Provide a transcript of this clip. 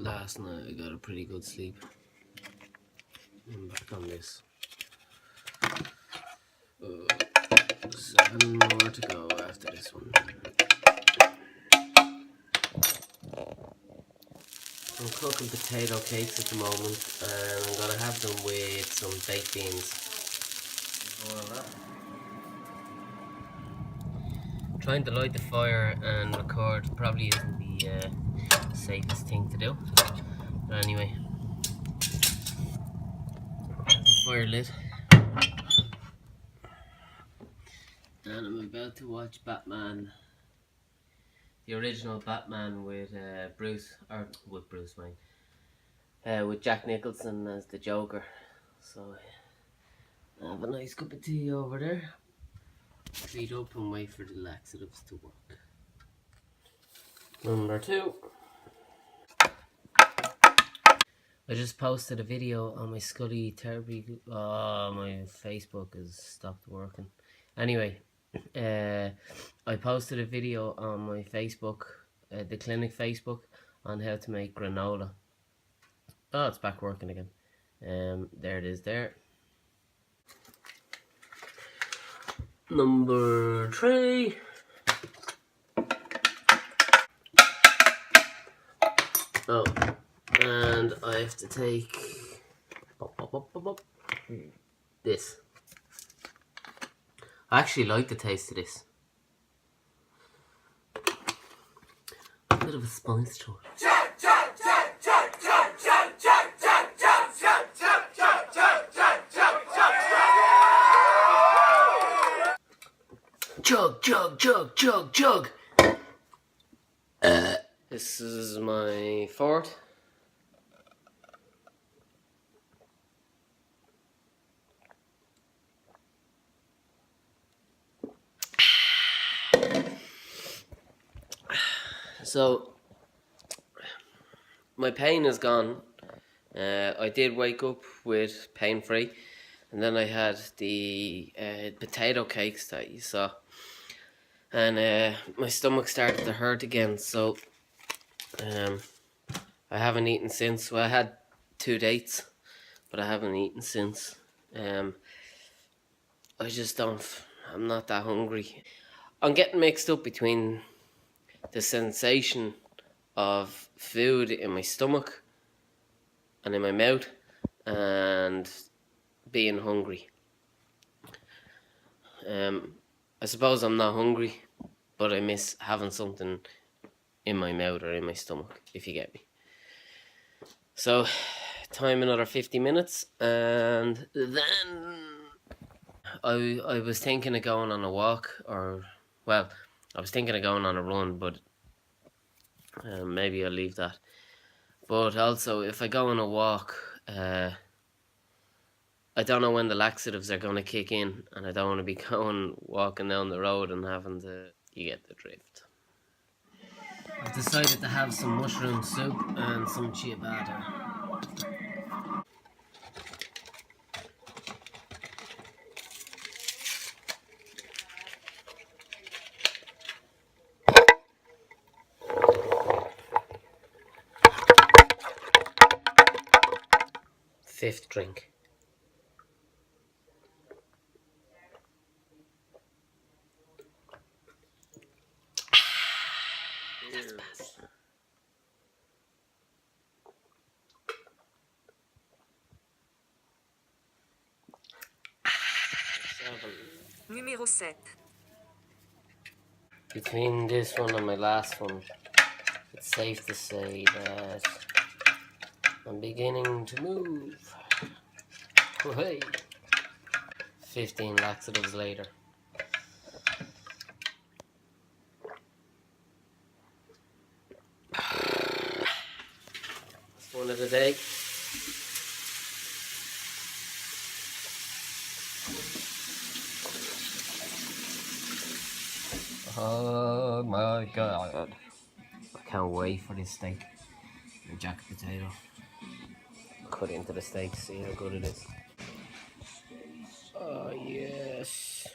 last night I got a pretty good sleep. I'm back on this. 7 more to go after this one. I'm cooking potato cakes at the moment, and I'm gonna have them with some baked beans. Trying to light the fire and record probably isn't the safest thing to do. But anyway, the fire lit, and I'm about to watch Batman, the original Batman with Bruce Wayne, with Jack Nicholson as the Joker. So I have a nice cup of tea over there. Feed up and wait for the laxatives to work. Number 2. I just posted a video on my Scully therapy. My Facebook has stopped working. Anyway, I posted a video on my Facebook, the clinic Facebook, on how to make granola. Oh, it's back working again. There it is there. Number 3. Oh, and I have to take this. I actually like the taste of this. A bit of a spice to it. Chug, chug, chug, chug, chug. This is my 4th. So, my pain is gone. I did wake up with pain free, and then I had the potato cakes that you saw, and my stomach started to hurt again. So I haven't eaten since. Well, I had 2 dates, but I haven't eaten since. I just I'm not that hungry. I'm getting mixed up between the sensation of food in my stomach and in my mouth and being hungry. I suppose I'm not hungry, but I miss having something in my mouth or in my stomach, if you get me. So, time another 50 minutes, and then I was thinking of going on a walk, or, well, I was thinking of going on a run, but maybe I'll leave that. But also, if I go on a walk, I don't know when the laxatives are going to kick in, and I don't want to be walking down the road and having to, you get the drift. I've decided to have some mushroom soup and some ciabatta. Fifth drink. Numéro 7. Between this one and my last one, it's safe to say that I'm beginning to move. Oh, hey. 15 laxatives later. That's one of the day. Oh my god. I can't wait for this steak. A jacket potato. Cut into the steak, see how good it is. Oh yes.